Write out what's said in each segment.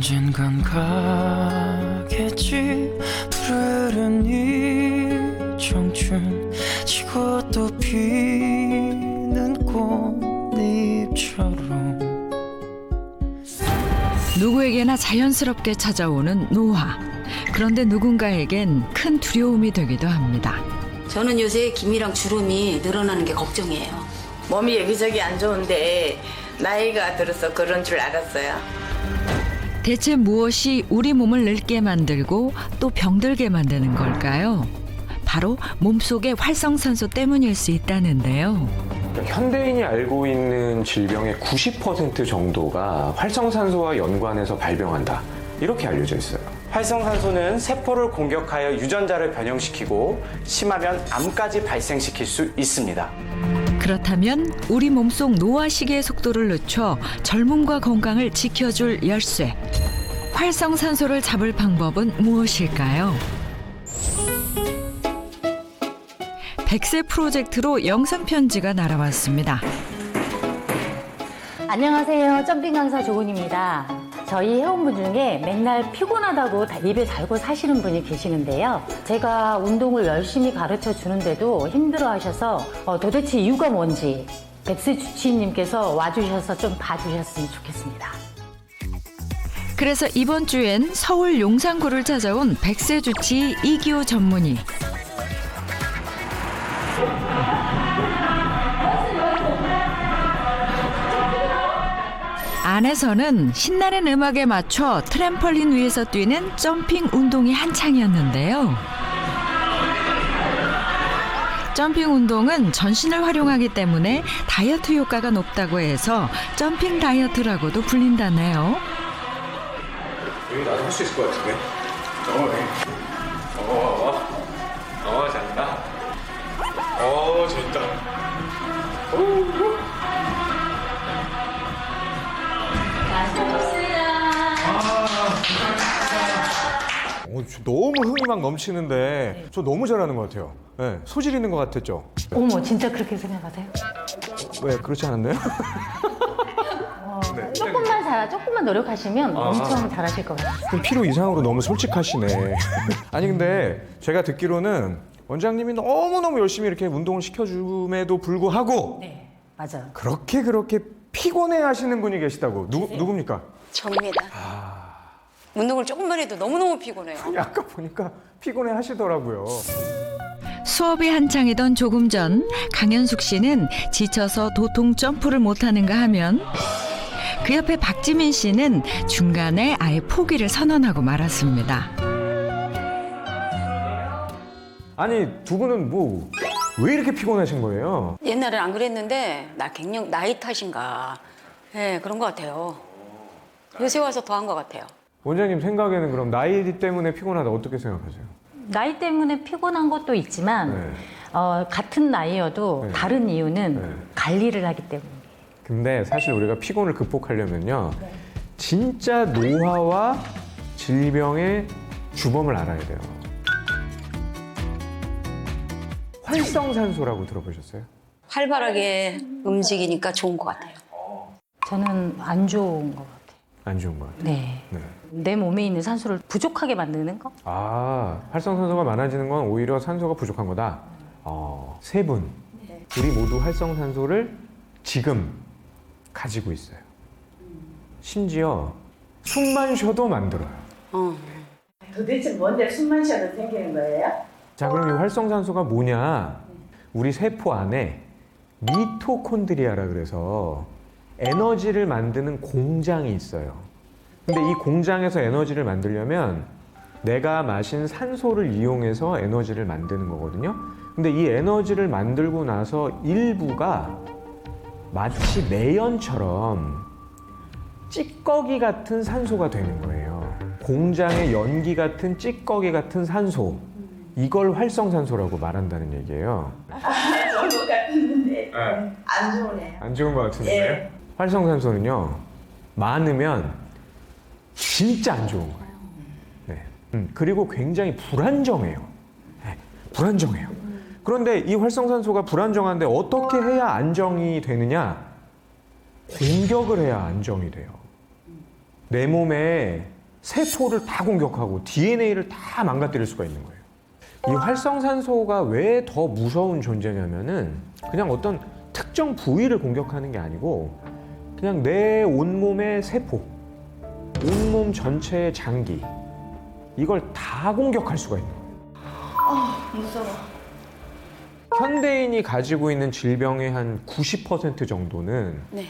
언젠간 가겠지 푸르른 이 청춘 지고 또 피는 꽃잎처럼 누구에게나 자연스럽게 찾아오는 노화. 그런데 누군가에겐 큰 두려움이 되기도 합니다. 저는 요새 김이랑 주름이 늘어나는 게 걱정이에요. 몸이 여기저기 안 좋은데 나이가 들어서 그런 줄 알았어요. 대체 무엇이 우리 몸을 늙게 만들고 또 병들게 만드는 걸까요? 바로 몸속의 활성산소 때문일 수 있다는데요. 현대인이 알고 있는 질병의 90% 정도가 활성산소와 연관해서 발병한다. 이렇게 알려져 있어요. 활성산소는 세포를 공격하여 유전자를 변형시키고 심하면 암까지 발생시킬 수 있습니다. 그렇다면 우리 몸속 노화 시기의 속도를 늦춰 젊음과 건강을 지켜줄 열쇠. 활성산소를 잡을 방법은 무엇일까요? 100세 프로젝트로 영상 편지가 날아왔습니다. 안녕하세요. 점핑 강사 조은입니다. 저희 회원분 중에 맨날 피곤하다고 입에 달고 사시는 분이 계시는데요. 제가 운동을 열심히 가르쳐 주는데도 힘들어 하셔서 도대체 이유가 뭔지 백세 주치의님께서 와주셔서 좀 봐주셨으면 좋겠습니다. 그래서 이번 주엔 서울 용산구를 찾아온 백세 주치의 이기호 전문의. 안에서는 신나는 음악에 맞춰 트램펄린 위에서 뛰는 점핑 운동이 한창이었는데요. 점핑 운동은 전신을 활용하기 때문에 다이어트 효과가 높다고 해서 점핑 다이어트라고도 불린다네요. 여기 나도 할 수 있을 것 같은데? 잘한다. 재밌다. 너무 흥이 막 넘치는데 저 너무 잘하는 것 같아요. 네, 소질 있는 것 같았죠? 어머, 진짜 그렇게 생각하세요? 왜 그렇지 않았나요? 조금만 노력하시면 엄청 잘하실 것 같아요. 그럼 필요 이상으로 너무 솔직하시네. 아니 근데 제가 듣기로는 원장님이 너무너무 열심히 이렇게 운동을 시켜줌에도 불구하고 네, 맞아요. 그렇게 피곤해 하시는 분이 계시다고. 누굽니까? 접니다. 운동을 조금만 해도 너무너무 피곤해요. 아까 보니까 피곤해 하시더라고요. 수업이 한창이던 조금 전 강현숙 씨는 지쳐서 도통 점프를 못하는가 하면 그 옆에 박지민 씨는 중간에 아예 포기를 선언하고 말았습니다. 아니 두 분은 왜 이렇게 피곤하신 거예요? 옛날엔 안 그랬는데 갱년 나이 탓인가. 네, 그런 것 같아요. 요새 와서 더한 것 같아요. 원장님 생각에는 그럼 나이 때문에 피곤하다 어떻게 생각하세요? 나이 때문에 피곤한 것도 있지만 네. 같은 나이여도 네. 다른 이유는 네. 관리를 하기 때문에. 근데 사실 우리가 피곤을 극복하려면요. 진짜 노화와 질병의 주범을 알아야 돼요. 활성산소라고 들어보셨어요? 활발하게 움직이니까 좋은 것 같아요. 저는 안 좋은 것 같아요. 안 좋은 것 같아요. 네. 네. 내 몸에 있는 산소를 부족하게 만드는 거? 활성산소가 많아지는 건 오히려 산소가 부족한 거다. 세 분, 우리 모두 활성산소를 지금 가지고 있어요. 심지어 숨만 쉬어도 만들어요. 도대체 뭔데 숨만 쉬어도 생기는 거예요? 자, 그럼 이 활성산소가 뭐냐? 우리 세포 안에 미토콘드리아라 그래서 에너지를 만드는 공장이 있어요. 근데 이 공장에서 에너지를 만들려면 내가 마신 산소를 이용해서 에너지를 만드는 거거든요. 근데 이 에너지를 만들고 나서 일부가 마치 매연처럼 찌꺼기 같은 산소가 되는 거예요. 공장의 연기 같은 찌꺼기 같은 산소. 이걸 활성산소라고 말한다는 얘기예요. 좋은 것 같았는데 안 좋으네요. 안 좋은 것 같은데요? 예. 활성산소는요, 많으면 진짜 안 좋은 거예요. 네. 그리고 굉장히 불안정해요. 네. 불안정해요. 그런데 이 활성산소가 불안정한데 어떻게 해야 안정이 되느냐? 공격을 해야 안정이 돼요. 내 몸에 세포를 다 공격하고 DNA를 다 망가뜨릴 수가 있는 거예요. 이 활성산소가 왜 더 무서운 존재냐면은 그냥 어떤 특정 부위를 공격하는 게 아니고 그냥 내 온몸의 세포, 온몸 전체의 장기 이걸 다 공격할 수가 있는 거예요. 무서워. 현대인이 가지고 있는 질병의 한 90% 정도는 네.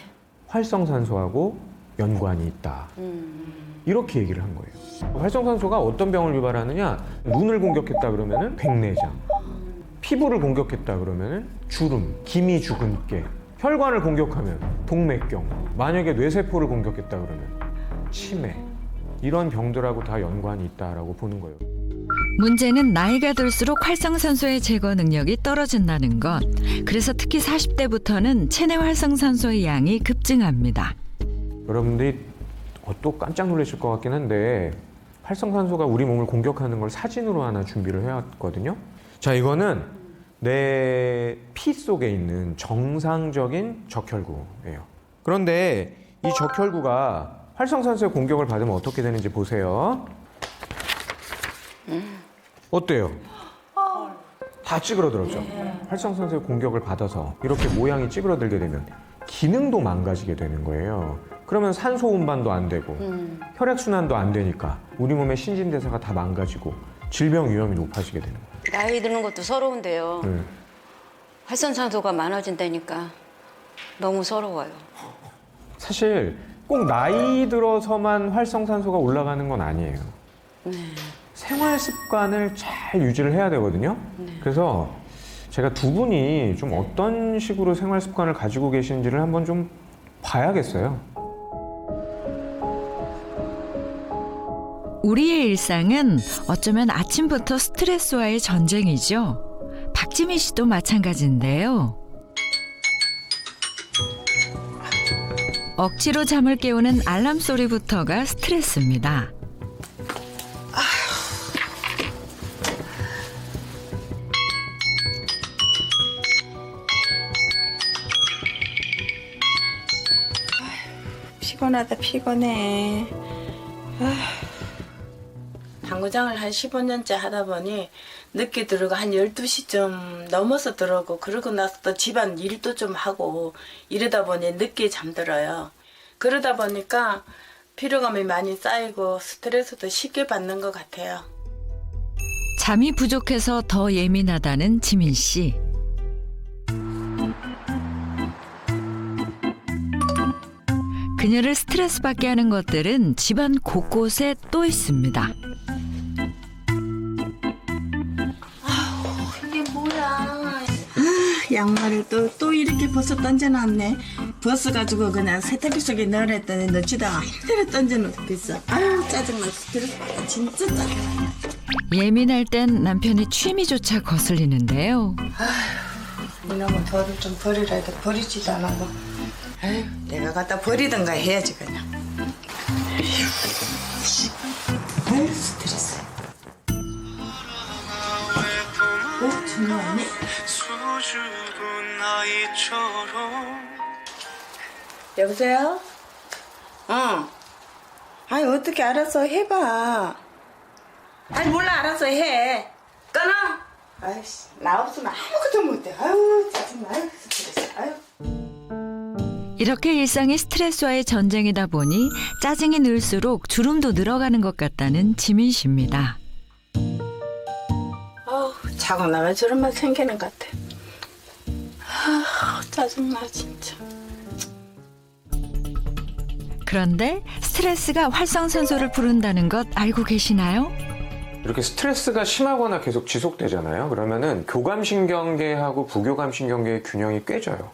활성산소하고 연관이 있다. 이렇게 얘기를 한 거예요. 활성산소가 어떤 병을 유발하느냐? 눈을 공격했다 그러면은 백내장, 피부를 공격했다 그러면은 주름, 기미 주근깨, 혈관을 공격하면 동맥경, 만약에 뇌세포를 공격했다 그러면 치매, 이런 병들하고 다 연관이 있다라고 보는 거예요. 문제는 나이가 들수록 활성산소의 제거 능력이 떨어진다는 것. 그래서 특히 40대부터는 체내 활성산소의 양이 급증합니다. 여러분들이 또 깜짝 놀라실 것 같긴 한데 활성산소가 우리 몸을 공격하는 걸 사진으로 하나 준비를 해왔거든요. 자, 이거는 내 피 속에 있는 정상적인 적혈구예요. 그런데 이 적혈구가 활성산소의 공격을 받으면 어떻게 되는지 보세요. 어때요? 다 찌그러들었죠? 활성산소의 공격을 받아서 이렇게 모양이 찌그러들게 되면 기능도 망가지게 되는 거예요. 그러면 산소 운반도 안 되고 혈액순환도 안 되니까 우리 몸의 신진대사가 다 망가지고 질병 위험이 높아지게 되는 거예요. 나이 드는 것도 서러운데요. 활성산소가 많아진다니까 너무 서러워요. 사실 꼭 나이 들어서만 활성산소가 올라가는 건 아니에요. 생활 습관을 잘 유지를 해야 되거든요. 그래서 제가 두 분이 좀 어떤 식으로 생활 습관을 가지고 계신지를 한번 좀 봐야겠어요. 우리의 일상은 어쩌면 아침부터 스트레스와의 전쟁이죠. 박지민 씨도 마찬가지인데요. 억지로 잠을 깨우는 알람 소리부터가 스트레스입니다. 피곤하다 피곤해. 당구장을 한 15년째 하다 보니 늦게 들어가 한 12시쯤 넘어서 들어오고 그러고 나서 또 집안 일도 좀 하고 이러다 보니 늦게 잠들어요. 그러다 보니까 피로감이 많이 쌓이고 스트레스도 쉽게 받는 것 같아요. 잠이 부족해서 더 예민하다는 지민 씨. 그녀를 스트레스 받게 하는 것들은 집안 곳곳에 또 있습니다. 이게 뭐야? 양말을 또 이렇게 벗어 던져놨네. 벗어가지고 그냥 세탁기 속에 넣으랬더니 넣지다가 힘들어 던져놓고 있어. 아유 짜증나. 스트레스 받아. 진짜 짜증나. 예민할 땐 남편의 취미조차 거슬리는데요. 이놈의 돌을 좀 버리라 해도 버리지도 않아도. 아유 내가 갖다 버리든가 해야지 그냥. 아유 스트레스. 중요하네. 여보세요? 아니 어떻게 알아서 해봐. 아니 몰라 알아서 해. 끊어. 아이씨 나 없으면 아무것도 못해. 아유 짜증나. 아유 스트레스. 아유. 이렇게 일상이 스트레스와의 전쟁이다 보니 짜증이 늘수록 주름도 늘어가는 것 같다는 지민 씨입니다. 자고 나면 저런 맛 생기는 것 같아. 짜증나 진짜. 그런데 스트레스가 활성산소를 부른다는 것 알고 계시나요? 이렇게 스트레스가 심하거나 계속 지속되잖아요. 그러면은 교감신경계하고 부교감신경계의 균형이 깨져요.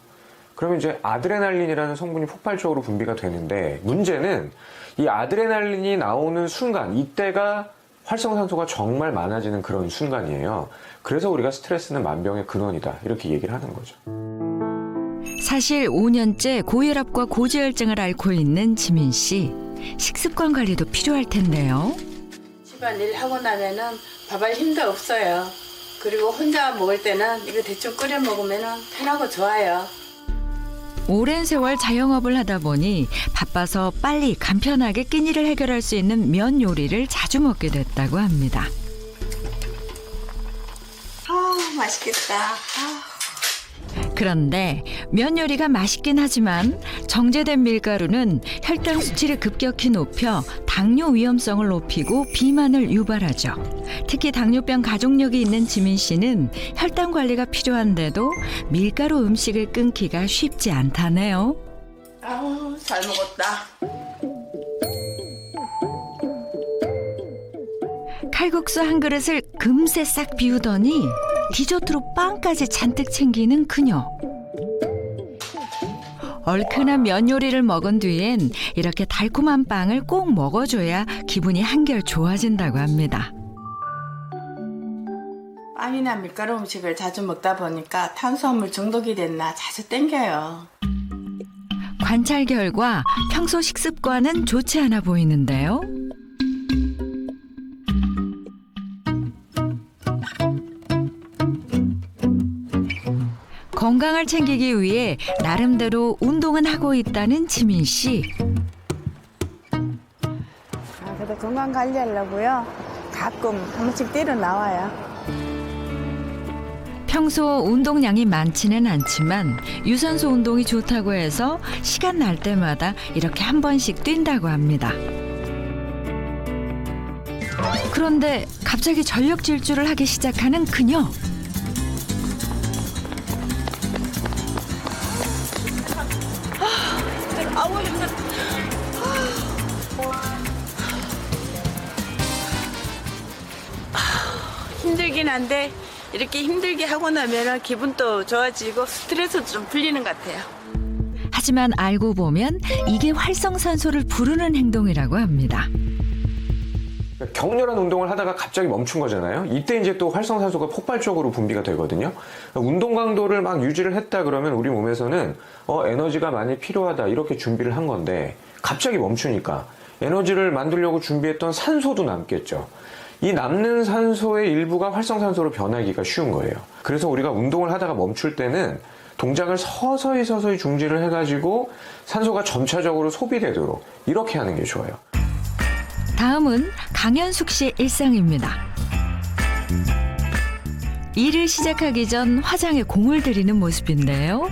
그러면 이제 아드레날린이라는 성분이 폭발적으로 분비가 되는데 문제는 이 아드레날린이 나오는 순간 이때가 활성산소가 정말 많아지는 그런 순간이에요. 그래서 우리가 스트레스는 만병의 근원이다 이렇게 얘기를 하는 거죠. 사실 5년째 고혈압과 고지혈증을 앓고 있는 지민 씨. 식습관 관리도 필요할 텐데요. 집안일 하고 나면은 밥할 힘도 없어요. 그리고 혼자 먹을 때는 이거 대충 끓여 먹으면 편하고 좋아요. 오랜 세월 자영업을 하다 보니 바빠서 빨리 간편하게 끼니를 해결할 수 있는 면 요리를 자주 먹게 됐다고 합니다. 맛있겠다. 그런데 면 요리가 맛있긴 하지만 정제된 밀가루는 혈당 수치를 급격히 높여 당뇨 위험성을 높이고 비만을 유발하죠. 특히 당뇨병 가족력이 있는 지민 씨는 혈당 관리가 필요한데도 밀가루 음식을 끊기가 쉽지 않다네요. 아우, 잘 먹었다. 칼국수 한 그릇을 금세 싹 비우더니 디저트로 빵까지 잔뜩 챙기는 그녀. 얼큰한 면 요리를 먹은 뒤엔 이렇게 달콤한 빵을 꼭 먹어줘야 기분이 한결 좋아진다고 합니다. 빵이나 밀가루 음식을 자주 먹다 보니까 탄수화물 중독이 됐나 자주 땡겨요. 관찰 결과 평소 식습관은 좋지 않아 보이는데요. 건강을 챙기기 위해 나름대로 운동은 하고 있다는 지민 씨. 그래도 건강 관리하려고요. 가끔 한 번씩 뛰러 나와요. 평소 운동량이 많지는 않지만 유산소 운동이 좋다고 해서 시간 날 때마다 이렇게 한 번씩 뛴다고 합니다. 그런데 갑자기 전력 질주를 하기 시작하는 그녀. 힘들긴 한데 이렇게 힘들게 하고 나면 기분도 좋아지고 스트레스도 좀 풀리는 것 같아요. 하지만 알고 보면 이게 활성산소를 부르는 행동이라고 합니다. 격렬한 운동을 하다가 갑자기 멈춘 거잖아요. 이때 이제 또 활성산소가 폭발적으로 분비가 되거든요. 운동 강도를 막 유지를 했다 그러면 우리 몸에서는 에너지가 많이 필요하다 이렇게 준비를 한 건데 갑자기 멈추니까 에너지를 만들려고 준비했던 산소도 남겠죠. 이 남는 산소의 일부가 활성산소로 변하기가 쉬운 거예요. 그래서 우리가 운동을 하다가 멈출 때는 동작을 서서히 중지를 해가지고 산소가 점차적으로 소비되도록 이렇게 하는 게 좋아요. 다음은 강현숙 씨의 일상입니다. 일을 시작하기 전 화장에 공을 들이는 모습인데요.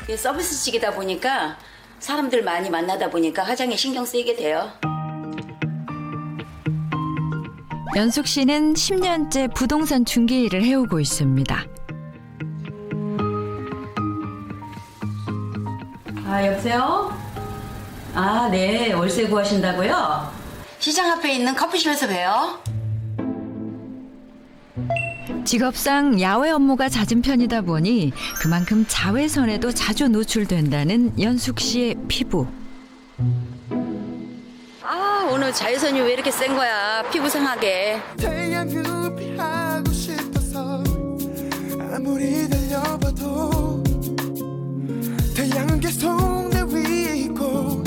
이게 서비스직이다 보니까 사람들 많이 만나다 보니까 화장에 신경 쓰이게 돼요. 연숙 씨는 10년째 부동산 중개 일을 해오고 있습니다. 아, 여보세요? 아, 네. 월세 구하신다고요? 시장 앞에 있는 커피숍에서 봬요. 직업상 야외 업무가 잦은 편이다 보니 그만큼 자외선에도 자주 노출된다는 연숙 씨의 피부. 아, 오늘 자외선이 왜 이렇게 센 거야? 피부 상하게. 태양을 피하고 싶어서 아무리 달려봐도 태양은 계속 내 위에 있고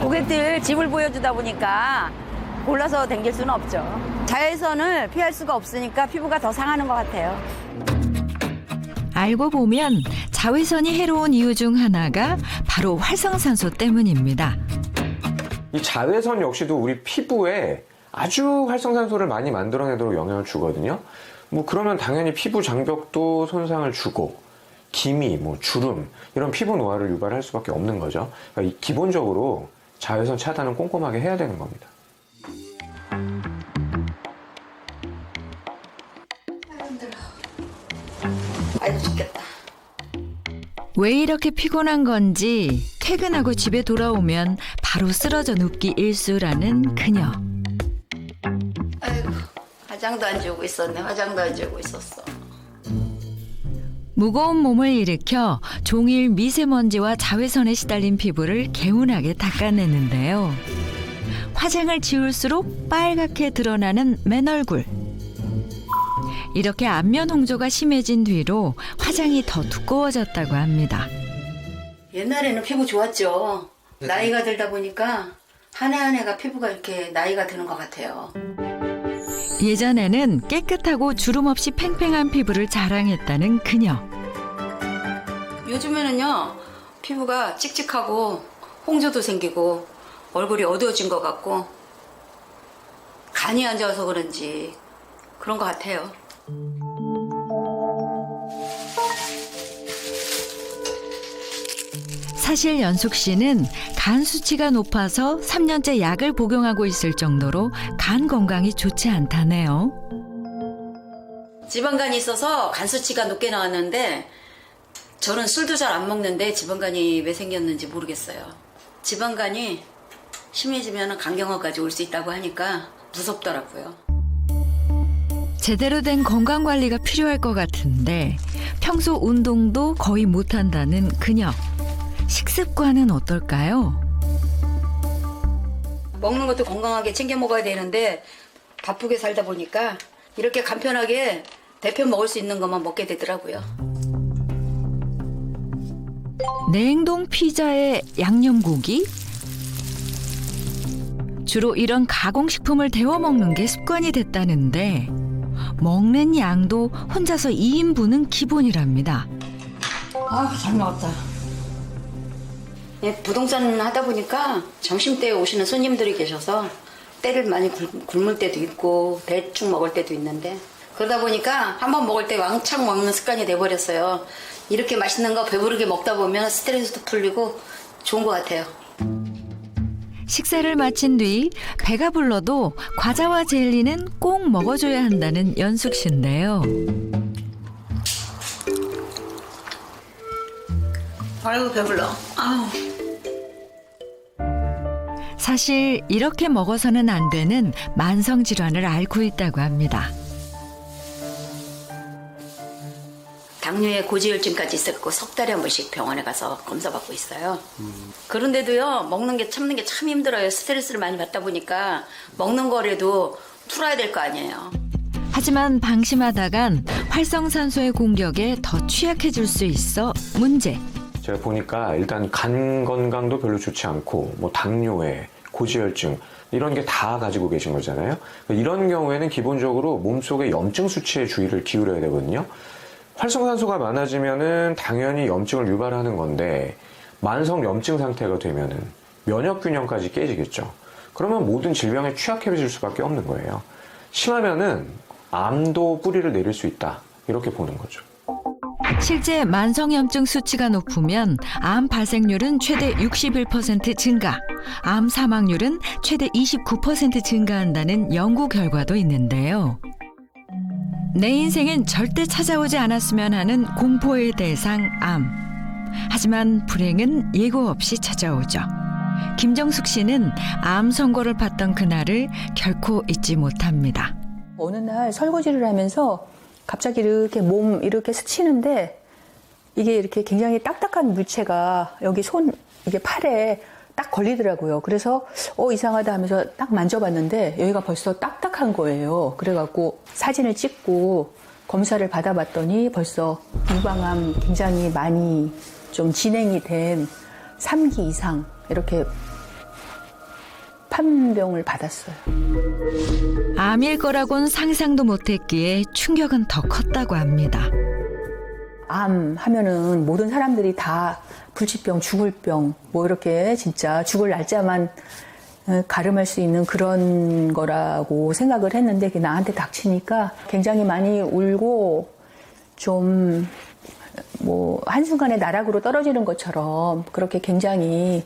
고객들 집을 보여주다 보니까 골라서 댕길 수는 없죠. 자외선을 피할 수가 없으니까 피부가 더 상하는 것 같아요. 알고 보면 자외선이 해로운 이유 중 하나가 바로 활성산소 때문입니다. 이 자외선 역시도 우리 피부에 아주 활성산소를 많이 만들어내도록 영향을 주거든요. 그러면 당연히 피부 장벽도 손상을 주고 기미, 주름 이런 피부 노화를 유발할 수밖에 없는 거죠. 그러니까 기본적으로 자외선 차단은 꼼꼼하게 해야 되는 겁니다. 아이고, 죽겠다. 왜 이렇게 피곤한 건지 퇴근하고 집에 돌아오면 바로 쓰러져 눕기 일수라는 그녀. 아이고, 화장도 안 지우고 있었네. 화장도 안 지우고 있었어. 무거운 몸을 일으켜 종일 미세먼지와 자외선에 시달린 피부를 개운하게 닦아내는데요. 화장을 지울수록 빨갛게 드러나는 맨얼굴. 이렇게 안면 홍조가 심해진 뒤로 화장이 더 두꺼워졌다고 합니다. 옛날에는 피부 좋았죠. 나이가 들다 보니까 한 해 한 해가 피부가 이렇게 나이가 드는 것 같아요. 예전에는 깨끗하고 주름 없이 팽팽한 피부를 자랑했다는 그녀. 요즘에는요, 피부가 찍찍하고 홍조도 생기고 얼굴이 어두워진 것 같고 간이 안 좋아서 그런지 그런 것 같아요. 사실 연숙 씨는 간 수치가 높아서 3년째 약을 복용하고 있을 정도로 간 건강이 좋지 않다네요. 지방간이 있어서 간 수치가 높게 나왔는데 저는 술도 잘 안 먹는데 지방간이 왜 생겼는지 모르겠어요. 지방간이 심해지면 간경화까지 올 수 있다고 하니까 무섭더라고요. 제대로 된 건강 관리가 필요할 것 같은데 평소 운동도 거의 못한다는 그녀. 식습관은 어떨까요? 먹는 것도 건강하게 챙겨 먹어야 되는데 바쁘게 살다 보니까 이렇게 간편하게 대표 먹을 수 있는 것만 먹게 되더라고요. 냉동 피자에 양념고기? 주로 이런 가공식품을 데워 먹는 게 습관이 됐다는데 먹는 양도 혼자서 2인분은 기본이랍니다. 아, 잘 먹었다. 네, 부동산 하다 보니까 점심때 오시는 손님들이 계셔서 때를 많이 굶을 때도 있고 대충 먹을 때도 있는데 그러다 보니까 한번 먹을 때 왕창 먹는 습관이 돼버렸어요. 이렇게 맛있는 거 배부르게 먹다 보면 스트레스도 풀리고 좋은 것 같아요. 식사를 마친 뒤 배가 불러도 과자와 젤리는 꼭 먹어줘야 한다는 연숙 씨인데요. 아이고 배불러. 아우. 사실 이렇게 먹어서는 안 되는 만성 질환을 앓고 있다고 합니다. 당뇨에 고지혈증까지 있었고 석 달에 한 번씩 병원에 가서 검사받고 있어요. 그런데도요 먹는 게 참는 게 참 힘들어요. 스트레스를 많이 받다 보니까 먹는 거라도 풀어야 될 거 아니에요. 하지만 방심하다간 활성산소의 공격에 더 취약해질 수 있어 문제. 제가 보니까 일단 간 건강도 별로 좋지 않고 뭐 당뇨에 고지혈증 이런 게 다 가지고 계신 거잖아요. 이런 경우에는 기본적으로 몸속의 염증 수치에 주의를 기울여야 되거든요. 활성산소가 많아지면은 당연히 염증을 유발하는 건데 만성 염증 상태가 되면은 면역 균형까지 깨지겠죠. 그러면 모든 질병에 취약해질 수밖에 없는 거예요. 심하면은 암도 뿌리를 내릴 수 있다. 이렇게 보는 거죠. 실제 만성염증 수치가 높으면 암 발생률은 최대 61% 증가, 암 사망률은 최대 29% 증가한다는 연구 결과도 있는데요. 내 인생엔 절대 찾아오지 않았으면 하는 공포의 대상 암. 하지만 불행은 예고 없이 찾아오죠. 김정숙 씨는 암 선고를 받던 그날을 결코 잊지 못합니다. 어느 날 설거지를 하면서 갑자기 이렇게 몸 이렇게 스치는데 이게 이렇게 굉장히 딱딱한 물체가 여기 이게 팔에 딱 걸리더라고요. 그래서 이상하다 하면서 딱 만져봤는데 여기가 벌써 딱딱한 거예요. 그래갖고 사진을 찍고 검사를 받아봤더니 벌써 유방암 굉장히 많이 좀 진행이 된 3기 이상 이렇게 판명을 받았어요. 암일 거라고는 상상도 못했기에 충격은 더 컸다고 합니다. 암 하면은 모든 사람들이 다 불치병, 죽을 병, 뭐 이렇게 진짜 죽을 날짜만 가름할 수 있는 그런 거라고 생각을 했는데 그게 나한테 닥치니까 굉장히 많이 울고 좀 뭐 한순간에 나락으로 떨어지는 것처럼 그렇게 굉장히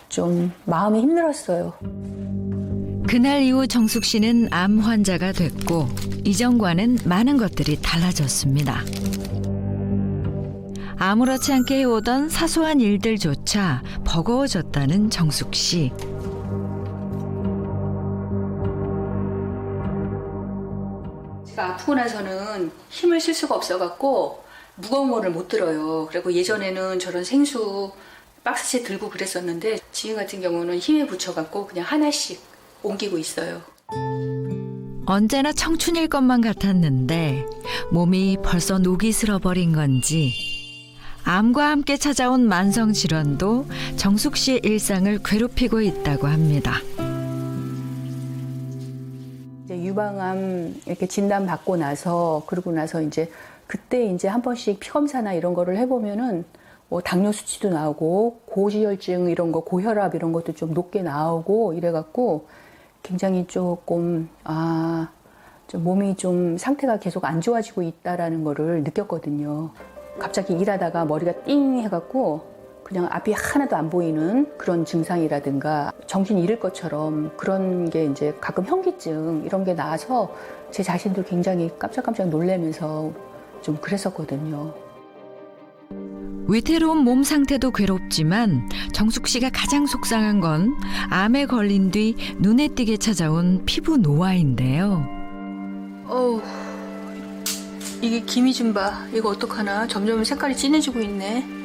좀 마음이 힘들었어요. 그날 이후 정숙 씨는 암 환자가 됐고 이전과는 많은 것들이 달라졌습니다. 아무렇지 않게 해오던 사소한 일들조차 버거워졌다는 정숙 씨. 제가 아프고 나서는 힘을 쓸 수가 없어갖고 무거운 거를 못 들어요. 그리고 예전에는 저런 생수 박스째 들고 그랬었는데 지금 같은 경우는 힘에 붙여갖고 그냥 하나씩 옮기고 있어요. 언제나 청춘일 것만 같았는데 몸이 벌써 녹이 슬어버린 건지 암과 함께 찾아온 만성 질환도 정숙 씨의 일상을 괴롭히고 있다고 합니다. 이제 유방암 이렇게 진단 받고 나서 그러고 나서 이제 그때 이제 한 번씩 피 검사나 이런 거를 해보면은 뭐 당뇨 수치도 나오고 고지혈증 이런 거, 고혈압 이런 것도 좀 높게 나오고 이래갖고 굉장히 조금 좀 몸이 좀 상태가 계속 안 좋아지고 있다라는 거를 느꼈거든요. 갑자기 일하다가 머리가 띵 해갖고 그냥 앞이 하나도 안 보이는 그런 증상이라든가 정신 잃을 것처럼 그런 게 이제 가끔 현기증 이런 게 나와서 제 자신도 굉장히 깜짝깜짝 놀라면서 좀 그랬었거든요. 위태로운 몸 상태도 괴롭지만 정숙 씨가 가장 속상한 건 암에 걸린 뒤 눈에 띄게 찾아온 피부 노화인데요. 어우, 이게 기미 좀 봐. 이거 어떡하나. 점점 색깔이 진해지고 있네.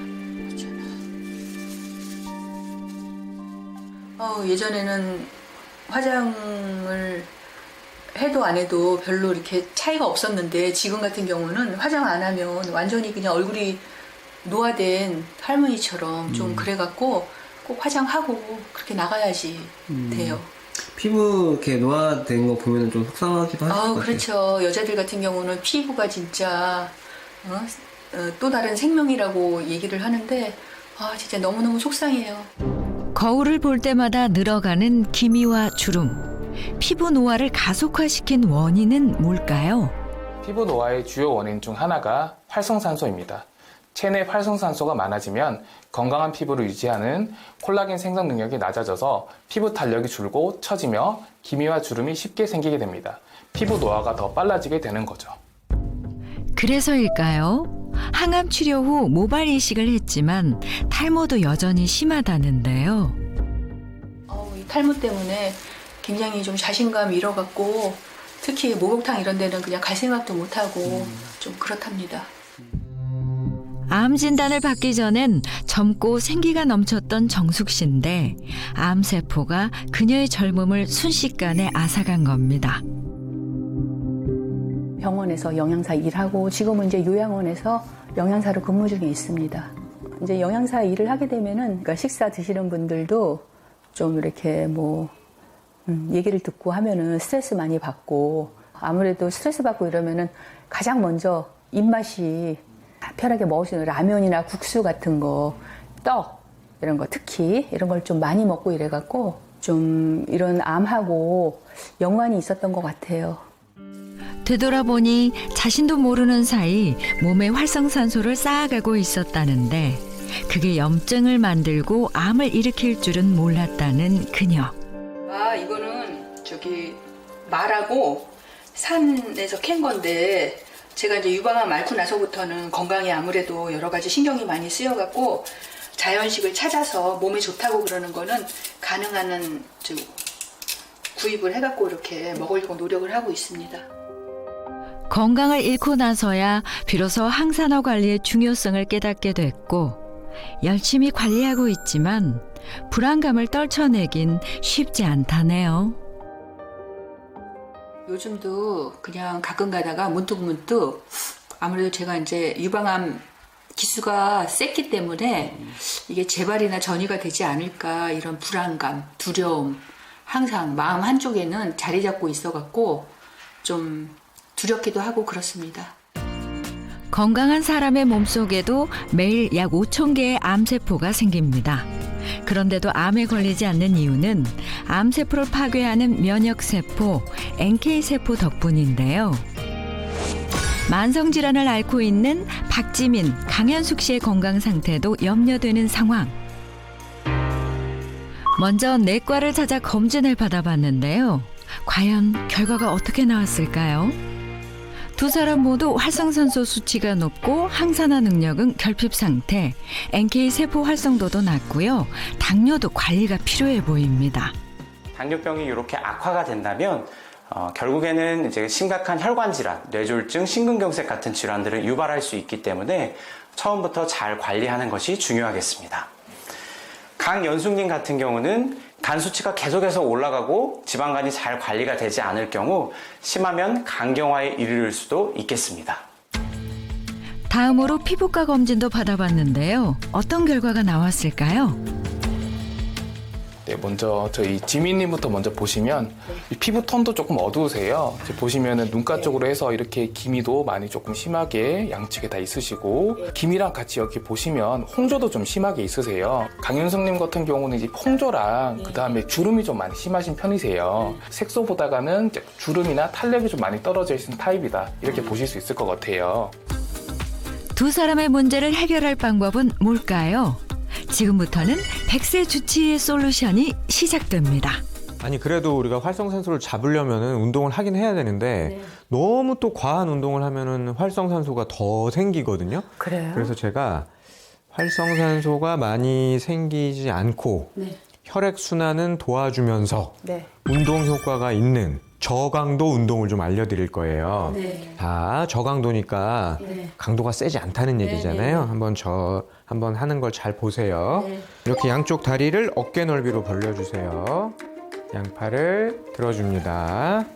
예전에는 화장을 해도 안 해도 별로 이렇게 차이가 없었는데 지금 같은 경우는 화장 안 하면 완전히 그냥 얼굴이 노화된 할머니처럼 좀 그래갖고 꼭 화장하고 그렇게 나가야지 돼요. 피부 이렇게 노화된 거 보면 좀 속상하기도 하실 것 같아요. 그렇죠. 여자들 같은 경우는 피부가 진짜 또 다른 생명이라고 얘기를 하는데 진짜 너무너무 속상해요. 거울을 볼 때마다 늘어가는 기미와 주름. 피부 노화를 가속화시킨 원인은 뭘까요? 피부 노화의 주요 원인 중 하나가 활성산소입니다. 체내 활성산소가 많아지면 건강한 피부를 유지하는 콜라겐 생성 능력이 낮아져서 피부 탄력이 줄고 처지며 기미와 주름이 쉽게 생기게 됩니다. 피부 노화가 더 빨라지게 되는 거죠. 그래서일까요? 항암 치료 후 모발 이식을 했지만 탈모도 여전히 심하다는데요. 이 탈모 때문에 굉장히 좀 자신감 잃어갖고 특히 목욕탕 이런 데는 그냥 갈 생각도 못하고 좀 그렇답니다. 암 진단을 받기 전엔 젊고 생기가 넘쳤던 정숙 씨인데 암세포가 그녀의 젊음을 순식간에 앗아간 겁니다. 병원에서 영양사 일하고 지금은 이제 요양원에서 영양사로 근무 중에 있습니다. 이제 영양사 일을 하게 되면은 그러니까 식사 드시는 분들도 좀 이렇게 얘기를 듣고 하면은 스트레스 많이 받고 아무래도 스트레스 받고 이러면은 가장 먼저 입맛이 편하게 먹을 수 있는 라면이나 국수 같은 거, 떡 이런 거 특히 이런 걸 좀 많이 먹고 이래갖고 좀 이런 암하고 연관이 있었던 것 같아요. 되돌아보니 자신도 모르는 사이 몸에 활성산소를 쌓아가고 있었다는데 그게 염증을 만들고 암을 일으킬 줄은 몰랐다는 그녀. 이거는 말하고 산에서 캔 건데 제가 이제 유방암 앓고 나서부터는 건강에 아무래도 여러 가지 신경이 많이 쓰여갖고 자연식을 찾아서 몸에 좋다고 그러는 거는 가능한 한 구입을 해갖고 이렇게 먹으려고 노력을 하고 있습니다. 건강을 잃고 나서야 비로소 항산화 관리의 중요성을 깨닫게 됐고 열심히 관리하고 있지만 불안감을 떨쳐내긴 쉽지 않다네요. 요즘도 그냥 가끔 가다가 문득문득 아무래도 제가 이제 유방암 기수가 셌기 때문에 이게 재발이나 전이가 되지 않을까 이런 불안감, 두려움 항상 마음 한쪽에는 자리 잡고 있어갖고 좀 두렵기도 하고 그렇습니다. 건강한 사람의 몸속에도 매일 약 5천 개의 암세포가 생깁니다. 그런데도 암에 걸리지 않는 이유는 암세포를 파괴하는 면역세포, NK세포 덕분인데요. 만성질환을 앓고 있는 박지민, 강현숙 씨의 건강 상태도 염려되는 상황. 먼저 내과를 찾아 검진을 받아봤는데요. 과연 결과가 어떻게 나왔을까요? 두 사람 모두 활성산소 수치가 높고 항산화 능력은 결핍 상태, NK세포 활성도도 낮고요. 당뇨도 관리가 필요해 보입니다. 당뇨병이 이렇게 악화가 된다면 결국에는 이제 심각한 혈관 질환, 뇌졸중, 심근경색 같은 질환들을 유발할 수 있기 때문에 처음부터 잘 관리하는 것이 중요하겠습니다. 강연숙님 같은 경우는 간 수치가 계속해서 올라가고 지방간이 잘 관리가 되지 않을 경우 심하면 간경화에 이르를 수도 있겠습니다. 다음으로 피부과 검진도 받아봤는데요. 어떤 결과가 나왔을까요? 네, 먼저 저희 지민님부터 먼저 보시면 이 피부 톤도 조금 어두우세요. 이제 보시면은 눈가 쪽으로 해서 이렇게 기미도 많이 조금 심하게 양측에 다 있으시고 기미랑 같이 여기 보시면 홍조도 좀 심하게 있으세요. 강윤성님 같은 경우는 이제 홍조랑 그 다음에 주름이 좀 많이 심하신 편이세요. 색소보다가는 이제 주름이나 탄력이 좀 많이 떨어져 있는 타입이다. 이렇게 보실 수 있을 것 같아요. 두 사람의 문제를 해결할 방법은 뭘까요? 지금부터는 100세 주치의 솔루션이 시작됩니다. 아니 그래도 우리가 활성산소를 잡으려면은 운동을 하긴 해야 되는데 너무 또 과한 운동을 하면은 활성산소가 더 생기거든요. 그래요? 그래서 제가 활성산소가 많이 생기지 않고 혈액 순환은 도와주면서 운동 효과가 있는 저강도 운동을 좀 알려드릴 거예요. 자, 저강도니까 강도가 세지 않다는 얘기잖아요. 한번 하는 걸 잘 보세요. 이렇게 양쪽 다리를 어깨 넓이로 벌려주세요. 양팔을 들어줍니다.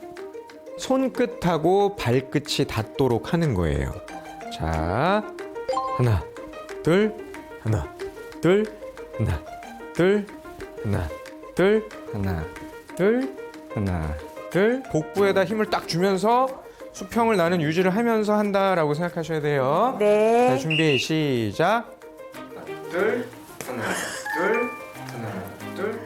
손끝하고 발끝이 닿도록 하는 거예요. 자, 하나, 둘, 하나, 둘, 하나, 둘, 하나, 둘, 하나, 둘, 하나, 둘. 복부에다 힘을 딱 주면서 수평을 나는 유지를 하면서 한다라고 생각하셔야 돼요. 네. 자, 준비 시작. 하나, 둘, 하나, 둘, 하나, 둘.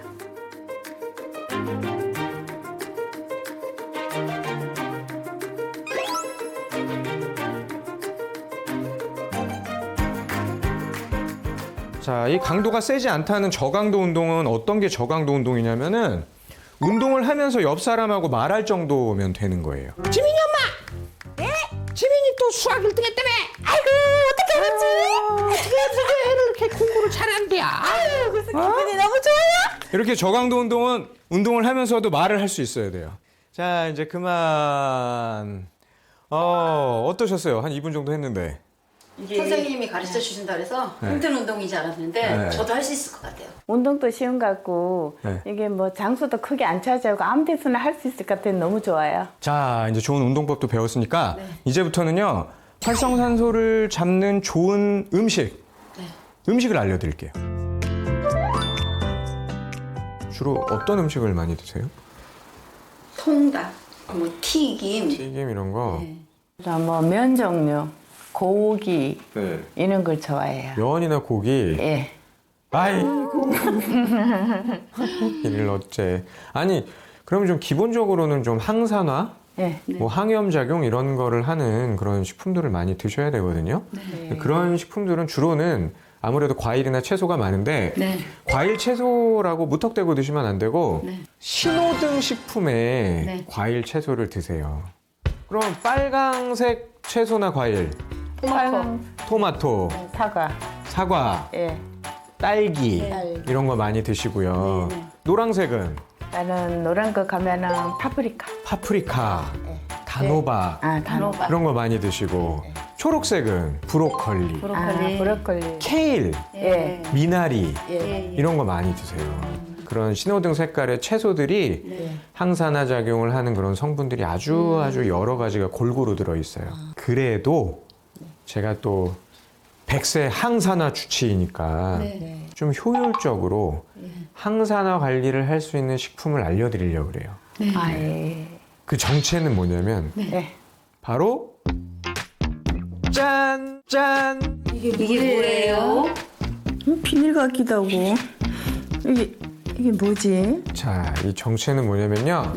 자, 이 강도가 세지 않다는 저강도 운동은 어떤 게 저강도 운동이냐면은 운동을 하면서 옆 사람하고 말할 정도면 되는 거예요. 지민이 엄마! 네? 지민이 또 수학 1등 했다며? 아이고 어떻게 알았지? 어떻게 애를 이렇게 공부를 잘한대요? 아유 그래서 기분이 너무 좋아요? 이렇게 저강도 운동은 운동을 하면서도 말을 할 수 있어야 돼요. 자, 이제 그만. 어떠셨어요? 한 2분 정도 했는데. 선생님이 가르쳐 주신다 그래서 힘든 운동이지 않았는데 저도 할 수 있을 것 같아요. 운동도 쉬운 것 같고 이게 뭐 장소도 크게 안 차지하고 아무 데서나 할 수 있을 것 같아서 너무 좋아요. 자, 이제 좋은 운동법도 배웠으니까 이제부터는요, 활성산소를 잡는 좋은 음식을 알려드릴게요. 주로 어떤 음식을 많이 드세요? 통닭, 뭐 튀김 이런 거. 뭐 면 종류, 고기 이런 걸 좋아해요. 면이나 고기. 예. 아이고. 이를 어째. 아니, 그럼 좀 기본적으로는 좀 항산화, 뭐 항염 작용 이런 거를 하는 그런 식품들을 많이 드셔야 되거든요. 그런 식품들은 주로는 아무래도 과일이나 채소가 많은데 과일, 채소라고 무턱대고 드시면 안 되고 신호등 식품에 과일, 채소를 드세요. 그럼 빨강색 채소나 과일, 토마토, 사과, 딸기 이런 거 많이 드시고요. 노란색은? 나는 노란 거 가면은 파프리카, 단호박, 단호박 이런 거 많이 드시고. 초록색은 브로콜리, 케일, 미나리 이런 거 많이 드세요. 그런 신호등 색깔의 채소들이 항산화 작용을 하는 그런 성분들이 아주 여러 가지가 골고루 들어있어요. 그래도 제가 또 100세 항산화 주치의니까 좀 효율적으로 항산화 관리를 할 수 있는 식품을 알려드리려고 그래요. 그 정체는 뭐냐면 바로 짠! 이게 뭐예요? 비닐 같기도 하고 이게 뭐지? 자, 이 정체는 뭐냐면요.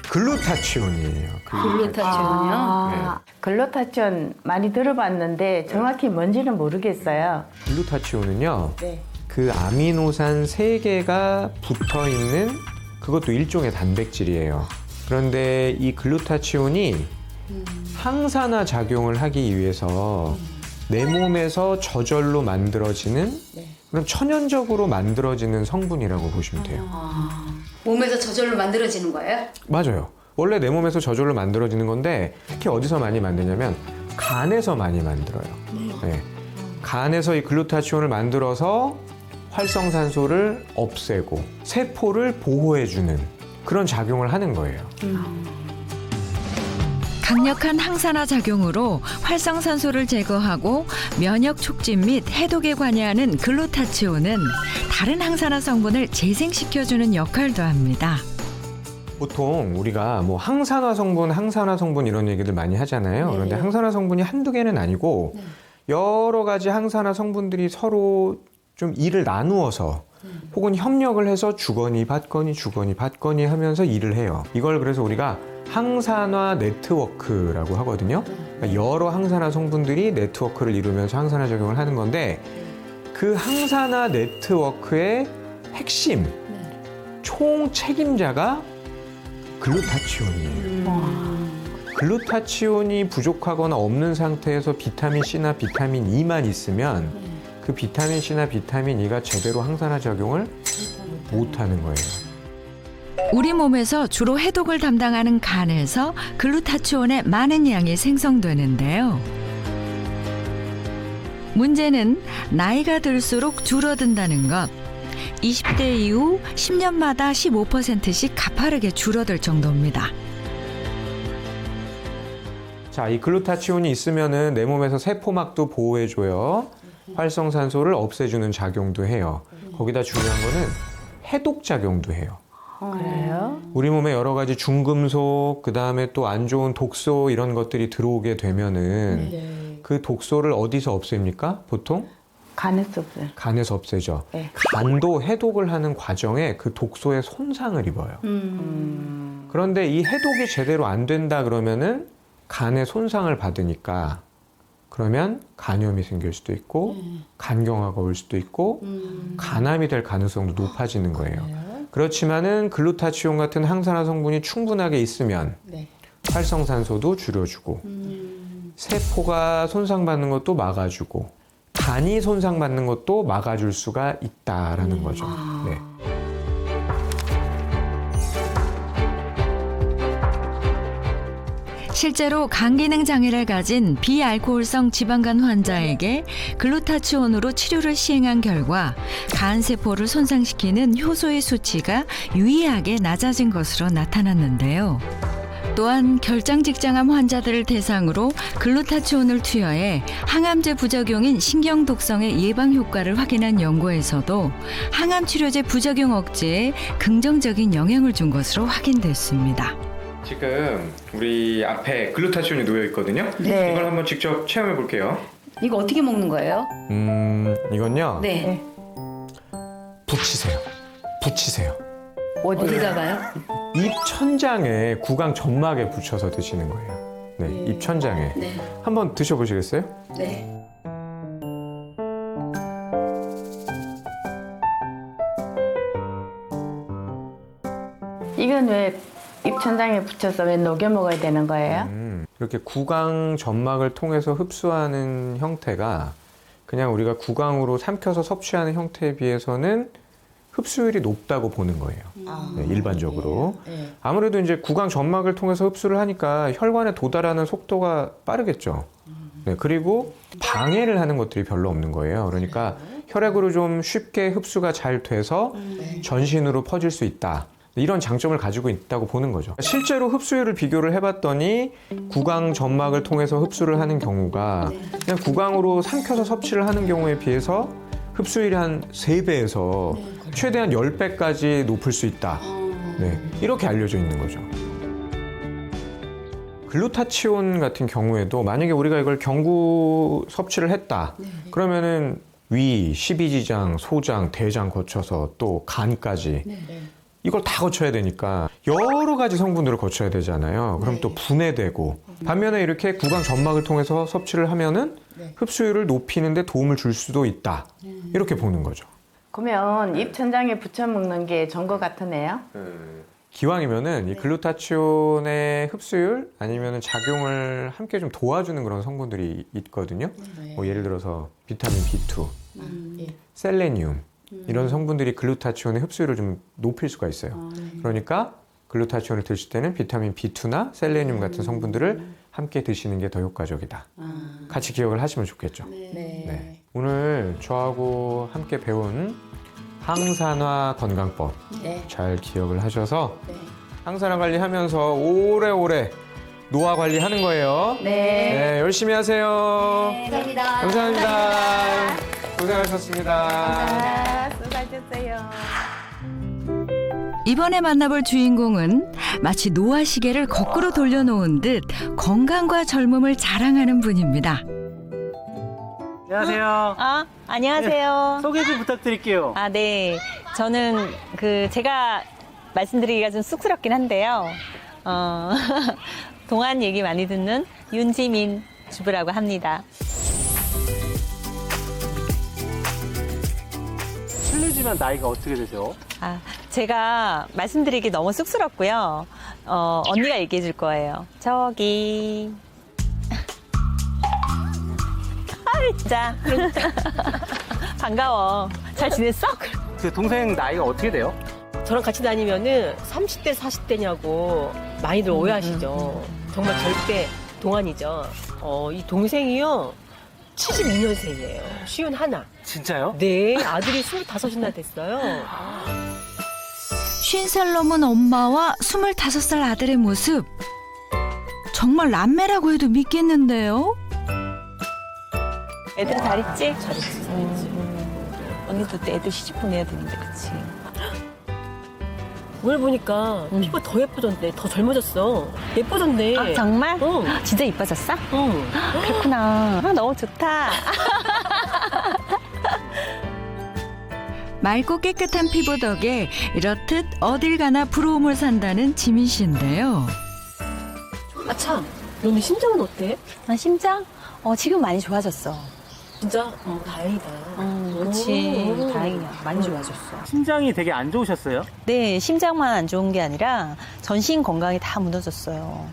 글루타치온이에요. 글루타치온이요? 글루타치온 많이 들어봤는데 정확히 뭔지는 모르겠어요. 글루타치온은요. 그 아미노산 3개가 붙어 있는 그것도 일종의 단백질이에요. 그런데 이 글루타치온이 항산화 작용을 하기 위해서 내 몸에서 저절로 만들어지는 그런 천연적으로 만들어지는 성분이라고 보시면 돼요. 몸에서 저절로 만들어지는 거예요? 맞아요. 원래 내 몸에서 저절로 만들어지는 건데 특히 어디서 많이 만드냐면 간에서 많이 만들어요. 간에서 이 글루타치온을 만들어서 활성산소를 없애고 세포를 보호해주는 그런 작용을 하는 거예요. 강력한 항산화 작용으로 활성산소를 제거하고 면역 촉진 및 해독에 관여하는 글루타치온은 다른 항산화 성분을 재생시켜주는 역할도 합니다. 보통 우리가 뭐 항산화 성분 이런 얘기들 많이 하잖아요. 그런데 항산화 성분이 한두 개는 아니고 여러 가지 항산화 성분들이 서로 좀 일을 나누어서 혹은 협력을 해서 주거니 받거니 하면서 일을 해요. 이걸 그래서 우리가 항산화 네트워크라고 하거든요. 그러니까 여러 항산화 성분들이 네트워크를 이루면서 항산화 작용을 하는 건데 그 항산화 네트워크의 핵심 총 책임자가 글루타치온이에요. 글루타치온이 부족하거나 없는 상태에서 비타민 C나 비타민 E만 있으면 그 비타민 C나 비타민 E가 제대로 항산화 작용을 못하는 거예요. 우리 몸에서 주로 해독을 담당하는 간에서 글루타치온의 많은 양이 생성되는데요. 문제는 나이가 들수록 줄어든다는 것. 20대 이후 10년마다 15%씩 가파르게 줄어들 정도입니다. 자, 이 글루타치온이 있으면은 내 몸에서 세포막도 보호해줘요. 활성산소를 없애주는 작용도 해요. 거기다 중요한 거는 해독 작용도 해요. 그래요? 우리 몸에 여러 가지 중금속, 그 다음에 또 안 좋은 독소 이런 것들이 들어오게 되면은 그 독소를 어디서 없앱니까? 보통? 간에서 없어요. 간에서 없애죠. 네. 간도 해독을 하는 과정에 그 독소에 손상을 입어요. 그런데 이 해독이 제대로 안 된다 그러면은 간에 손상을 받으니까 그러면 간염이 생길 수도 있고 간경화가 올 수도 있고 간암이 될 가능성도 높아지는 거예요. 그렇지만은 글루타치온 같은 항산화 성분이 충분하게 있으면 활성산소도 줄여주고 세포가 손상받는 것도 막아주고 간이 손상받는 것도 막아줄 수가 있다라는 거죠. 네. 실제로 간 기능 장애를 가진 비알코올성 지방간 환자에게 글루타치온으로 치료를 시행한 결과 간 세포를 손상시키는 효소의 수치가 유의하게 낮아진 것으로 나타났는데요. 또한 결장직장암 환자들을 대상으로 글루타치온을 투여해 항암제 부작용인 신경독성의 예방 효과를 확인한 연구에서도 항암 치료제 부작용 억제에 긍정적인 영향을 준 것으로 확인됐습니다. 지금 우리 앞에 글루타치온이 놓여 있거든요. 네. 이걸 한번 직접 체험해 볼게요. 이거 어떻게 먹는 거예요? 이건요. 네. 붙이세요. 어디다가요? 입 천장에 구강 점막에 붙여서 드시는 거예요. 네, 입 천장에. 네. 한번 드셔보시겠어요? 네. 이건 왜 입천장에 붙여서 왜 녹여 먹어야 되는 거예요? 이렇게 구강 점막을 통해서 흡수하는 형태가 그냥 우리가 구강으로 삼켜서 섭취하는 형태에 비해서는 흡수율이 높다고 보는 거예요. 네, 일반적으로. 아무래도 이제 구강 점막을 통해서 흡수를 하니까 혈관에 도달하는 속도가 빠르겠죠. 네, 그리고 방해를 하는 것들이 별로 없는 거예요. 그러니까 혈액으로 좀 쉽게 흡수가 잘 돼서 전신으로 퍼질 수 있다. 이런 장점을 가지고 있다고 보는 거죠. 실제로 흡수율을 비교를 해봤더니 구강 점막을 통해서 흡수를 하는 경우가 그냥 구강으로 삼켜서 섭취를 하는 경우에 비해서 흡수율이 한 3배에서 최대한 10배까지 높을 수 있다. 네, 이렇게 알려져 있는 거죠. 글루타치온 같은 경우에도 만약에 우리가 이걸 경구 섭취를 했다. 그러면은 위, 십이지장, 소장, 대장 거쳐서 또 간까지 이걸 다 거쳐야 되니까 여러 가지 성분들을 거쳐야 되잖아요. 그럼 또 분해되고 반면에 이렇게 구강 점막을 통해서 섭취를 하면은 흡수율을 높이는 데 도움을 줄 수도 있다. 이렇게 보는 거죠. 그러면 입천장에 붙여 먹는 게 좋은 것 같으네요. 기왕이면은 이 글루타치온의 흡수율 아니면은 작용을 함께 좀 도와주는 그런 성분들이 있거든요. 뭐 예를 들어서 비타민 B2, 셀레늄 이런 성분들이 글루타치온의 흡수율을 좀 높일 수가 있어요. 그러니까 글루타치온을 드실 때는 비타민 B2나 셀레늄 같은 성분들을 함께 드시는 게 더 효과적이다. 같이 기억을 하시면 좋겠죠. 네. 오늘 저하고 함께 배운 항산화 건강법 잘 기억을 하셔서 항산화 관리하면서 오래오래 노화 관리하는 거예요. 네. 열심히 하세요. 네, 감사합니다. 감사합니다. 고생하셨습니다. 수고하셨어요. 이번에 만나볼 주인공은 마치 노화 시계를 거꾸로 돌려놓은 듯 건강과 젊음을 자랑하는 분입니다. 안녕하세요. 안녕하세요. 소개 좀 부탁드릴게요. 네. 저는 제가 말씀드리기가 좀 쑥스럽긴 한데요. 동안 얘기 많이 듣는 윤지민 주부라고 합니다. 실례지만 나이가 어떻게 되세요? 제가 말씀드리기 너무 쑥스럽고요. 언니가 얘기해 줄 거예요. 저기. 진짜. 반가워. 잘 지냈어? 그 동생 나이가 어떻게 돼요? 저랑 같이 다니면은 30대, 40대냐고 많이들 오해하시죠. 정말 절대 동안이죠. 이 동생이요. 72년생이에요. 51. 진짜요? 네, 아들이 25이나 됐어요. 50살 넘은 엄마와 25살 아들의 모습. 정말 남매라고 해도 믿겠는데요? 애들 잘 있지? 잘했지. 언니도 또 애들 시집 보내야 되는데, 그치? 오늘 보니까 피부가 더 예뻐졌네. 더 젊어졌어. 예뻐졌네. 정말? 진짜 이뻐졌어? 응. 그렇구나. 너무 좋다. 맑고 깨끗한 피부 덕에 이렇듯 어딜 가나 부러움을 산다는 지민 씨인데요. 참. 너네 심장은 어때? 심장? 지금 많이 좋아졌어. 진짜? 다행이다. 그렇지. 다행이야. 많이 좋아졌어. 심장이 되게 안 좋으셨어요? 네, 심장만 안 좋은 게 아니라 전신 건강이 다 무너졌어요.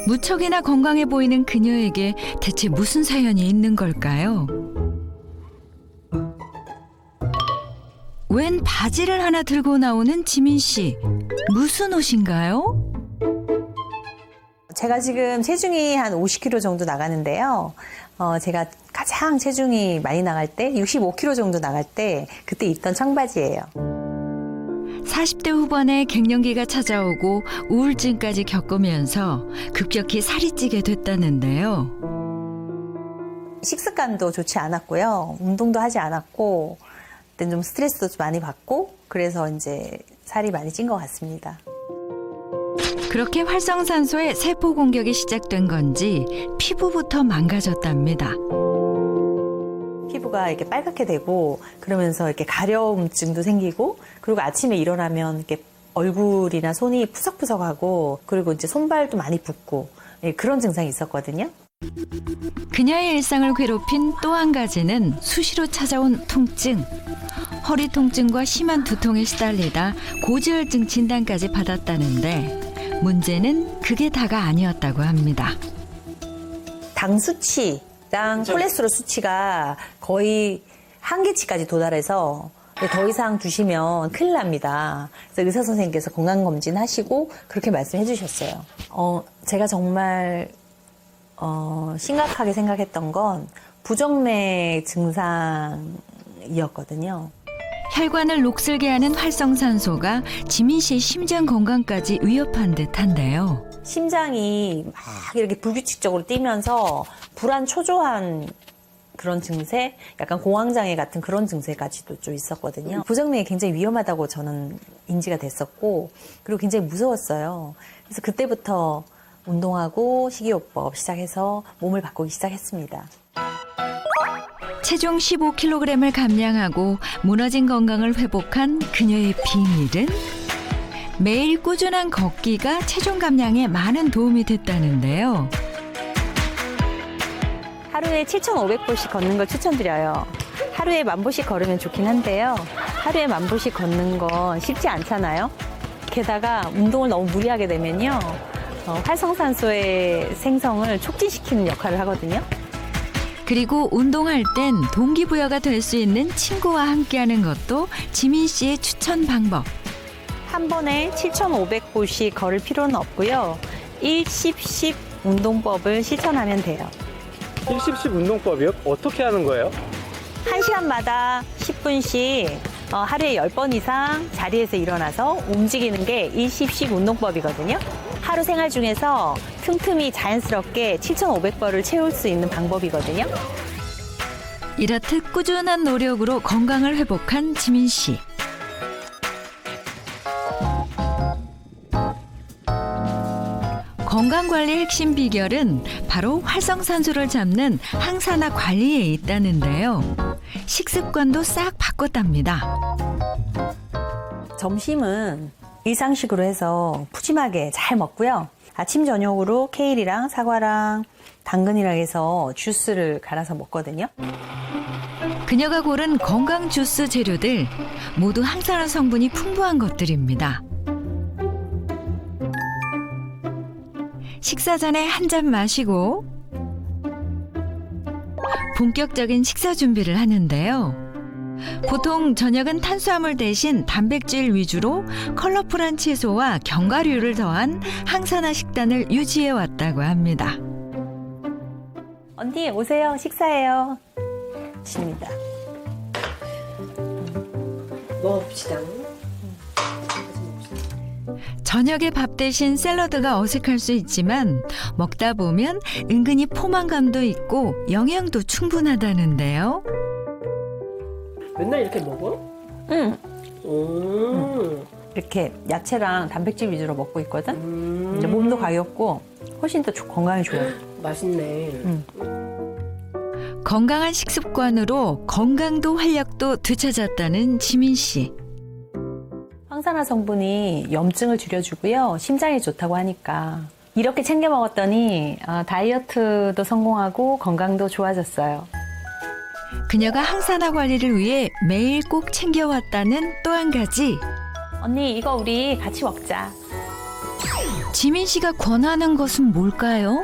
무척이나 건강해 보이는 그녀에게 대체 무슨 사연이 있는 걸까요? 웬 바지를 하나 들고 나오는 지민 씨. 무슨 옷인가요? 제가 지금 체중이 한 50kg 정도 나가는데요. 제가 가장 체중이 많이 나갈 때 65kg 정도 나갈 때 그때 입던 청바지예요. 40대 후반에 갱년기가 찾아오고 우울증까지 겪으면서 급격히 살이 찌게 됐다는데요. 식습관도 좋지 않았고요. 운동도 하지 않았고 그때 좀 스트레스도 좀 많이 받고 그래서 이제 살이 많이 찐 것 같습니다. 그렇게 활성산소의 세포 공격이 시작된 건지 피부부터 망가졌답니다. 피부가 이렇게 빨갛게 되고 그러면서 이렇게 가려움증도 생기고 그리고 아침에 일어나면 이렇게 얼굴이나 손이 푸석푸석하고 그리고 이제 손발도 많이 붓고 그런 증상이 있었거든요. 그녀의 일상을 괴롭힌 또 한 가지는 수시로 찾아온 통증. 허리 통증과 심한 두통에 시달리다 고지혈증 진단까지 받았다는데 문제는 그게 다가 아니었다고 합니다. 당 수치랑 콜레스테롤 수치가 거의 한계치까지 도달해서 더 이상 두시면 큰일 납니다. 그래서 의사 선생님께서 건강검진 하시고 그렇게 말씀해 주셨어요. 제가 정말 심각하게 생각했던 건 부정맥 증상이었거든요. 혈관을 녹슬게 하는 활성산소가 지민 씨의 심장 건강까지 위협한 듯한데요. 심장이 막 이렇게 불규칙적으로 뛰면서 불안 초조한 그런 증세, 약간 공황장애 같은 그런 증세까지도 좀 있었거든요. 부정맥이 굉장히 위험하다고 저는 인지가 됐었고 그리고 굉장히 무서웠어요. 그래서 그때부터 운동하고 식이요법 시작해서 몸을 바꾸기 시작했습니다. 체중 15kg을 감량하고 무너진 건강을 회복한 그녀의 비밀은 매일 꾸준한 걷기가 체중 감량에 많은 도움이 됐다는데요. 하루에 7,500보씩 걷는 걸 추천드려요. 하루에 10,000보씩 걸으면 좋긴 한데요. 하루에 10,000보씩 걷는 건 쉽지 않잖아요. 게다가 운동을 너무 무리하게 되면요. 활성산소의 생성을 촉진시키는 역할을 하거든요. 그리고 운동할 땐 동기부여가 될 수 있는 친구와 함께하는 것도 지민 씨의 추천 방법. 한 번에 7,500보씩 걸을 필요는 없고요. 1,10,10 운동법을 실천하면 돼요. 1,10,10 운동법이요? 어떻게 하는 거예요? 1시간마다 10분씩 하루에 10번 이상 자리에서 일어나서 움직이는 게 1,10,10 운동법이거든요. 하루 생활 중에서 틈틈이 자연스럽게 7,500벌을 채울 수 있는 방법이거든요. 이렇듯 꾸준한 노력으로 건강을 회복한 지민 씨. 건강관리의 핵심 비결은 바로 활성산소를 잡는 항산화 관리에 있다는데요. 식습관도 싹 바꿨답니다. 점심은 일상식으로 해서 푸짐하게 잘 먹고요. 아침 저녁으로 케일이랑 사과랑 당근이랑 해서 주스를 갈아서 먹거든요. 그녀가 고른 건강 주스 재료들 모두 항산화 성분이 풍부한 것들입니다. 식사 전에 한 잔 마시고 본격적인 식사 준비를 하는데요. 보통 저녁은 탄수화물 대신 단백질 위주로 컬러풀한 채소와 견과류를 더한 항산화 식단을 유지해 왔다고 합니다. 언니 오세요. 식사해요. 집니다. 먹어봅시다. 저녁에 밥 대신 샐러드가 어색할 수 있지만 먹다 보면 은근히 포만감도 있고 영양도 충분하다는데요. 맨날 이렇게 먹어? 응. 오. 이렇게 야채랑 단백질 위주로 먹고 있거든. 이제 몸도 가볍고 훨씬 더 건강에 좋아요. 맛있네. 건강한 식습관으로 건강도 활력도 되찾았다는 지민 씨. 항산화 성분이 염증을 줄여주고요. 심장에 좋다고 하니까 이렇게 챙겨 먹었더니 다이어트도 성공하고 건강도 좋아졌어요. 그녀가 항산화 관리를 위해 매일 꼭 챙겨왔다는 또 한 가지. 언니 이거 우리 같이 먹자. 지민 씨가 권하는 것은 뭘까요?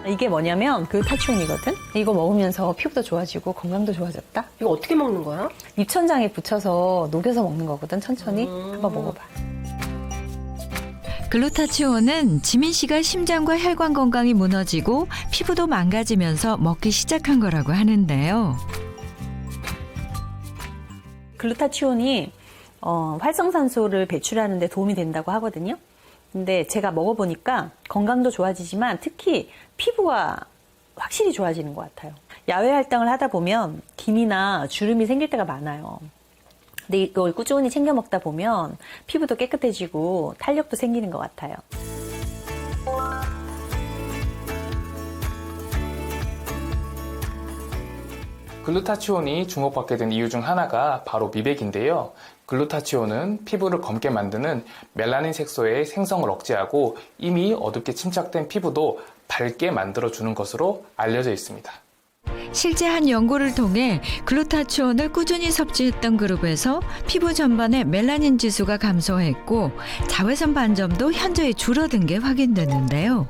이게 뭐냐면 글루타치온이거든. 이거 먹으면서 피부도 좋아지고 건강도 좋아졌다. 이거 어떻게 먹는 거야? 입천장에 붙여서 녹여서 먹는 거거든. 천천히 한번 먹어봐. 글루타치온은 지민 씨가 심장과 혈관 건강이 무너지고 피부도 망가지면서 먹기 시작한 거라고 하는데요. 글루타치온이 활성산소를 배출하는 데 도움이 된다고 하거든요. 근데 제가 먹어보니까 건강도 좋아지지만 특히 피부가 확실히 좋아지는 것 같아요. 야외 활동을 하다 보면 기미나 주름이 생길 때가 많아요. 근데 이걸 꾸준히 챙겨 먹다 보면 피부도 깨끗해지고 탄력도 생기는 것 같아요. 글루타치온이 주목받게 된 이유 중 하나가 바로 미백인데요. 글루타치온은 피부를 검게 만드는 멜라닌 색소의 생성을 억제하고 이미 어둡게 침착된 피부도 밝게 만들어주는 것으로 알려져 있습니다. 실제 한 연구를 통해 글루타치온을 꾸준히 섭취했던 그룹에서 피부 전반의 멜라닌 지수가 감소했고 자외선 반점도 현저히 줄어든 게 확인됐는데요.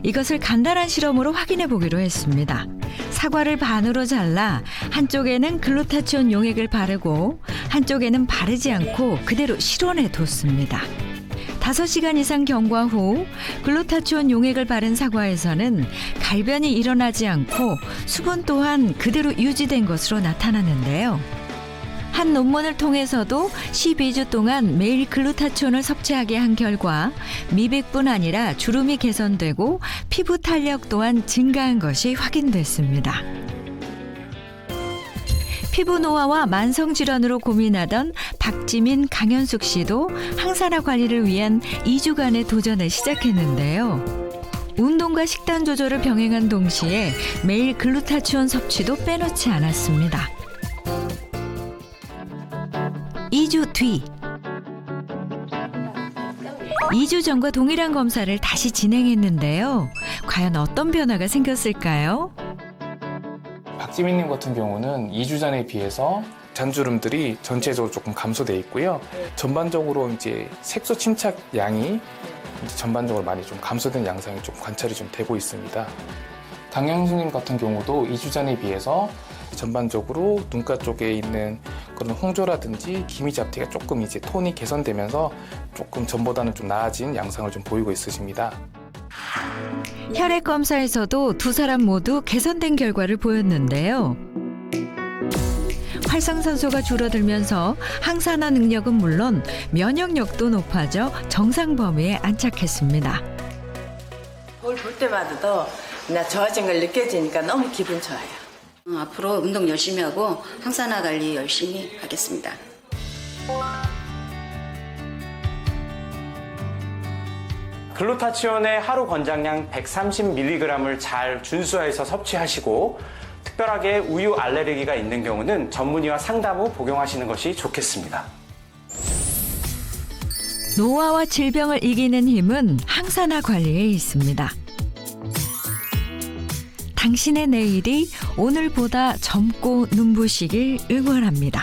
이것을 간단한 실험으로 확인해 보기로 했습니다. 사과를 반으로 잘라 한쪽에는 글루타치온 용액을 바르고 한쪽에는 바르지 않고 그대로 실온에 뒀습니다. 5시간 이상 경과 후 글루타치온 용액을 바른 사과에서는 갈변이 일어나지 않고 수분 또한 그대로 유지된 것으로 나타났는데요. 한 논문을 통해서도 12주 동안 매일 글루타치온을 섭취하게 한 결과 미백뿐 아니라 주름이 개선되고 피부 탄력 또한 증가한 것이 확인됐습니다. 피부 노화와 만성질환으로 고민하던 박지민, 강현숙 씨도 항산화 관리를 위한 2주간의 도전을 시작했는데요. 운동과 식단 조절을 병행한 동시에 매일 글루타치온 섭취도 빼놓지 않았습니다. 2주 뒤 2주 전과 동일한 검사를 다시 진행했는데요. 과연 어떤 변화가 생겼을까요? 박지민님 같은 경우는 2주 전에 비해서 잔주름들이 전체적으로 조금 감소돼 있고요. 전반적으로 이제 색소 침착 양이 이제 전반적으로 많이 좀 감소된 양상이 좀 관찰이 좀 되고 있습니다. 강현숙님 같은 경우도 2주 전에 비해서 전반적으로 눈가 쪽에 있는 그런 홍조라든지 기미 잡티가 조금 이제 톤이 개선되면서 조금 전보다는 좀 나아진 양상을 좀 보이고 있으십니다. 혈액 검사에서도 두 사람 모두 개선된 결과를 보였는데요. 활성산소가 줄어들면서 항산화 능력은 물론 면역력도 높아져 정상 범위에 안착했습니다. 거울 볼 때마다도 나 좋아진 걸 느껴지니까 너무 기분 좋아요. 앞으로 운동 열심히 하고 항산화 관리 열심히 하겠습니다. 글루타치온의 하루 권장량 130mg을 잘 준수해서 섭취하시고 특별하게 우유 알레르기가 있는 경우는 전문의와 상담 후 복용하시는 것이 좋겠습니다. 노화와 질병을 이기는 힘은 항산화 관리에 있습니다. 당신의 내일이 오늘보다 젊고 눈부시길 응원합니다.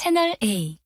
채널 A